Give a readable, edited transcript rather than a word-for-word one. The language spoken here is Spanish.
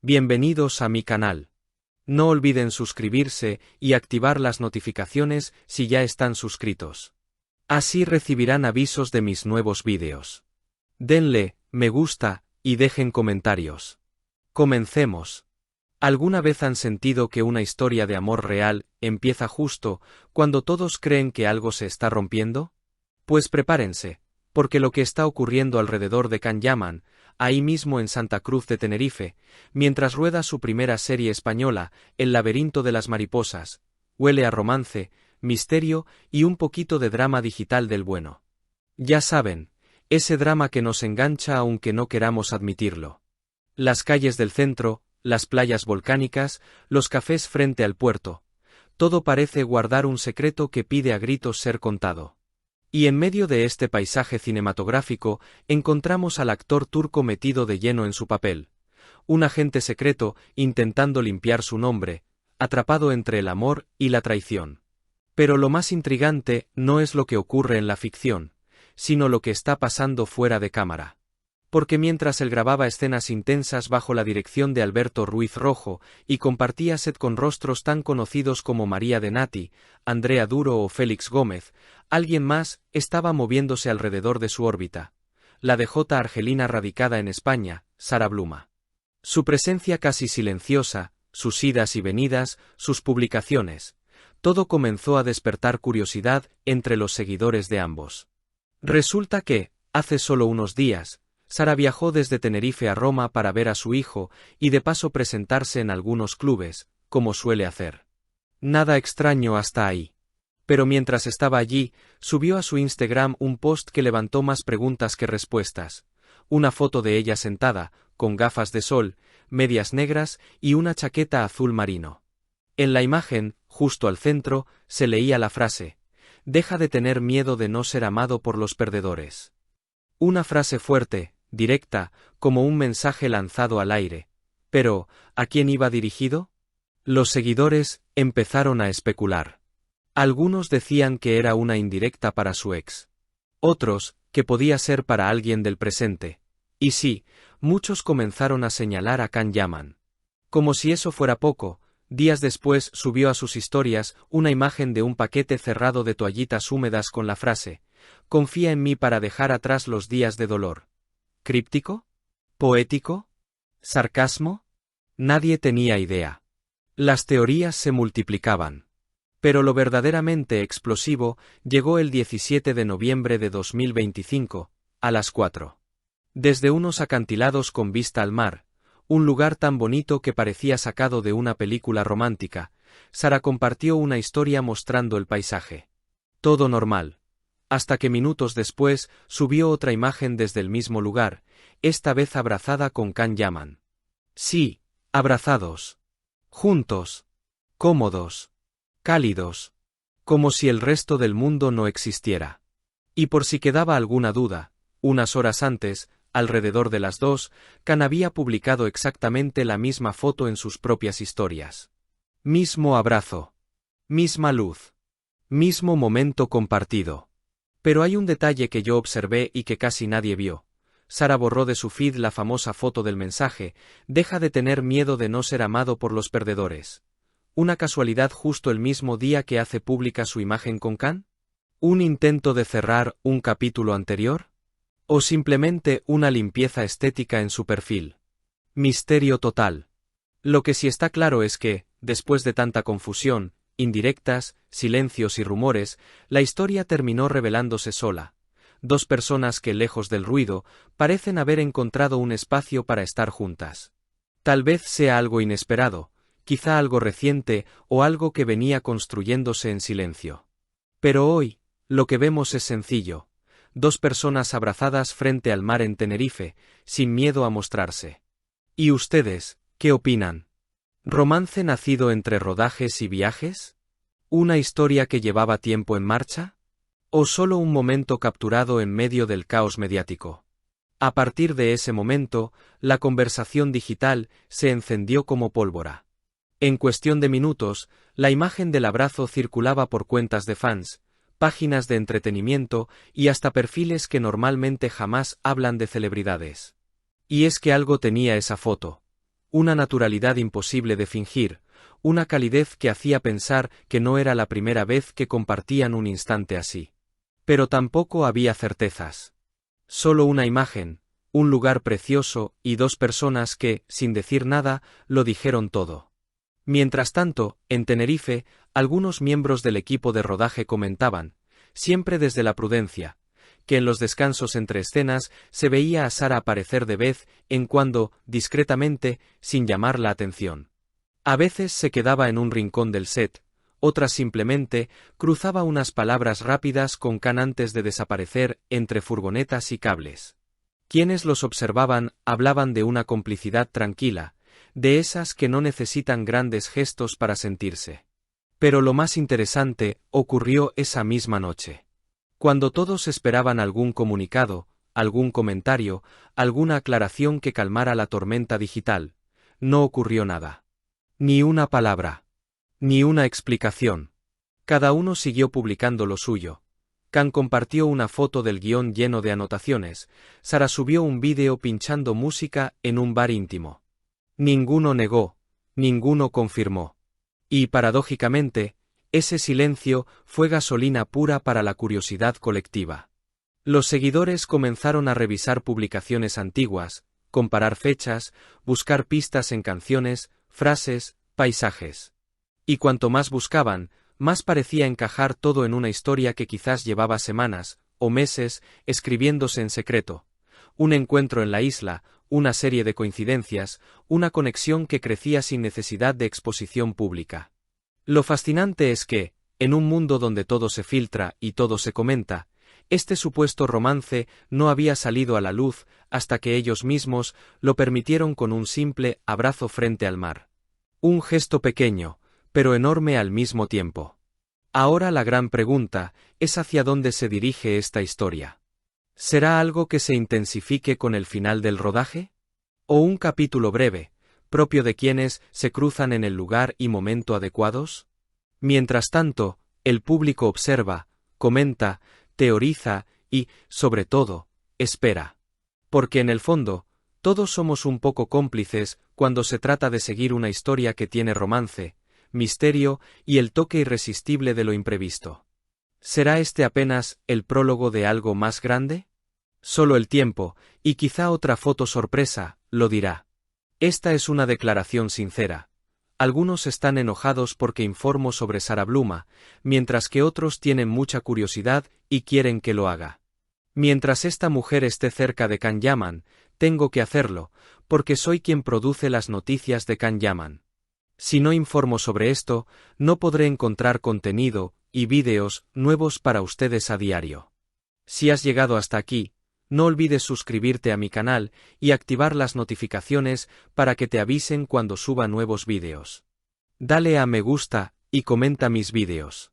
Bienvenidos a mi canal. No olviden suscribirse y activar las notificaciones si ya están suscritos. Así recibirán avisos de mis nuevos vídeos. Denle me gusta y dejen comentarios. Comencemos. ¿Alguna vez han sentido que una historia de amor real empieza justo cuando todos creen que algo se está rompiendo? Pues prepárense, porque lo que está ocurriendo alrededor de Can Yaman, ahí mismo en Santa Cruz de Tenerife, mientras rueda su primera serie española, El laberinto de las mariposas, huele a romance, misterio y un poquito de drama digital del bueno. Ya saben, ese drama que nos engancha aunque no queramos admitirlo. Las calles del centro, las playas volcánicas, los cafés frente al puerto, todo parece guardar un secreto que pide a gritos ser contado. Y en medio de este paisaje cinematográfico encontramos al actor turco metido de lleno en su papel, un agente secreto intentando limpiar su nombre, atrapado entre el amor y la traición. Pero lo más intrigante no es lo que ocurre en la ficción, sino lo que está pasando fuera de cámara. Porque mientras él grababa escenas intensas bajo la dirección de Alberto Ruiz Rojo y compartía set con rostros tan conocidos como María de Nati, Andrea Duro o Félix Gómez, alguien más estaba moviéndose alrededor de su órbita, la DJ argelina radicada en España, Sara Bluma. Su presencia casi silenciosa, sus idas y venidas, sus publicaciones, todo comenzó a despertar curiosidad entre los seguidores de ambos. Resulta que, hace solo unos días, Sara viajó desde Tenerife a Roma para ver a su hijo y de paso presentarse en algunos clubes, como suele hacer. Nada extraño hasta ahí. Pero mientras estaba allí, subió a su Instagram un post que levantó más preguntas que respuestas. Una foto de ella sentada, con gafas de sol, medias negras y una chaqueta azul marino. En la imagen, justo al centro, se leía la frase: "Deja de tener miedo de no ser amado por los perdedores". Una frase fuerte, directa, como un mensaje lanzado al aire. Pero, ¿a quién iba dirigido? Los seguidores empezaron a especular. Algunos decían que era una indirecta para su ex. Otros, que podía ser para alguien del presente. Y sí, muchos comenzaron a señalar a Can Yaman. Como si eso fuera poco, días después subió a sus historias una imagen de un paquete cerrado de toallitas húmedas con la frase: "Confía en mí para dejar atrás los días de dolor". ¿Críptico? ¿Poético? ¿Sarcasmo? Nadie tenía idea. Las teorías se multiplicaban. Pero lo verdaderamente explosivo llegó el 17 de noviembre de 2025, a las 4. Desde unos acantilados con vista al mar, un lugar tan bonito que parecía sacado de una película romántica, Sara compartió una historia mostrando el paisaje. Todo normal. Hasta que minutos después subió otra imagen desde el mismo lugar, esta vez abrazada con Can Yaman. Sí, abrazados. Juntos. Cómodos. Cálidos. Como si el resto del mundo no existiera. Y por si quedaba alguna duda, unas horas antes, alrededor de las 2, Can había publicado exactamente la misma foto en sus propias historias. Mismo abrazo. Misma luz. Mismo momento compartido. Pero hay un detalle que yo observé y que casi nadie vio. Sara borró de su feed la famosa foto del mensaje: "Deja de tener miedo de no ser amado por los perdedores". ¿Una casualidad justo el mismo día que hace pública su imagen con Can? ¿Un intento de cerrar un capítulo anterior? ¿O simplemente una limpieza estética en su perfil? Misterio total. Lo que sí está claro es que, después de tanta confusión, indirectas, silencios y rumores, la historia terminó revelándose sola. Dos personas que, lejos del ruido, parecen haber encontrado un espacio para estar juntas. Tal vez sea algo inesperado, quizá algo reciente o algo que venía construyéndose en silencio. Pero hoy, lo que vemos es sencillo: dos personas abrazadas frente al mar en Tenerife, sin miedo a mostrarse. ¿Y ustedes, qué opinan? ¿Romance nacido entre rodajes y viajes? ¿Una historia que llevaba tiempo en marcha? ¿O solo un momento capturado en medio del caos mediático? A partir de ese momento, la conversación digital se encendió como pólvora. En cuestión de minutos, la imagen del abrazo circulaba por cuentas de fans, páginas de entretenimiento y hasta perfiles que normalmente jamás hablan de celebridades. Y es que algo tenía esa foto. una naturalidad imposible de fingir, una calidez que hacía pensar que no era la primera vez que compartían un instante así. Pero tampoco había certezas. Solo una imagen, un lugar precioso y dos personas que, sin decir nada, lo dijeron todo. Mientras tanto, en Tenerife, algunos miembros del equipo de rodaje comentaban, siempre desde la prudencia, que en los descansos entre escenas se veía a Sara aparecer de vez en cuando, discretamente, sin llamar la atención. A veces se quedaba en un rincón del set, otras simplemente cruzaba unas palabras rápidas con Can antes de desaparecer entre furgonetas y cables. Quienes los observaban hablaban de una complicidad tranquila, de esas que no necesitan grandes gestos para sentirse. Pero lo más interesante ocurrió esa misma noche. Cuando todos esperaban algún comunicado, algún comentario, alguna aclaración que calmara la tormenta digital, no ocurrió nada. Ni una palabra. Ni una explicación. Cada uno siguió publicando lo suyo. Can compartió una foto del guión lleno de anotaciones, Sara subió un vídeo pinchando música en un bar íntimo. Ninguno negó, ninguno confirmó. Y paradójicamente, ese silencio fue gasolina pura para la curiosidad colectiva. Los seguidores comenzaron a revisar publicaciones antiguas, comparar fechas, buscar pistas en canciones, frases, paisajes. Y cuanto más buscaban, más parecía encajar todo en una historia que quizás llevaba semanas, o meses, escribiéndose en secreto. Un encuentro en la isla, una serie de coincidencias, una conexión que crecía sin necesidad de exposición pública. Lo fascinante es que, en un mundo donde todo se filtra y todo se comenta, este supuesto romance no había salido a la luz hasta que ellos mismos lo permitieron con un simple abrazo frente al mar. Un gesto pequeño, pero enorme al mismo tiempo. Ahora la gran pregunta es hacia dónde se dirige esta historia. ¿Será algo que se intensifique con el final del rodaje? ¿O un capítulo breve, propio de quienes se cruzan en el lugar y momento adecuados? Mientras tanto, el público observa, comenta, teoriza y, sobre todo, espera. Porque en el fondo, todos somos un poco cómplices cuando se trata de seguir una historia que tiene romance, misterio y el toque irresistible de lo imprevisto. ¿Será este apenas el prólogo de algo más grande? Solo el tiempo, y quizá otra foto sorpresa, lo dirá. Esta es una declaración sincera. Algunos están enojados porque informo sobre Sara Bluma, mientras que otros tienen mucha curiosidad y quieren que lo haga. Mientras esta mujer esté cerca de Can Yaman, tengo que hacerlo, porque soy quien produce las noticias de Can Yaman. Si no informo sobre esto, no podré encontrar contenido y vídeos nuevos para ustedes a diario. Si has llegado hasta aquí, no olvides suscribirte a mi canal y activar las notificaciones para que te avisen cuando suba nuevos vídeos. Dale a me gusta y comenta mis vídeos.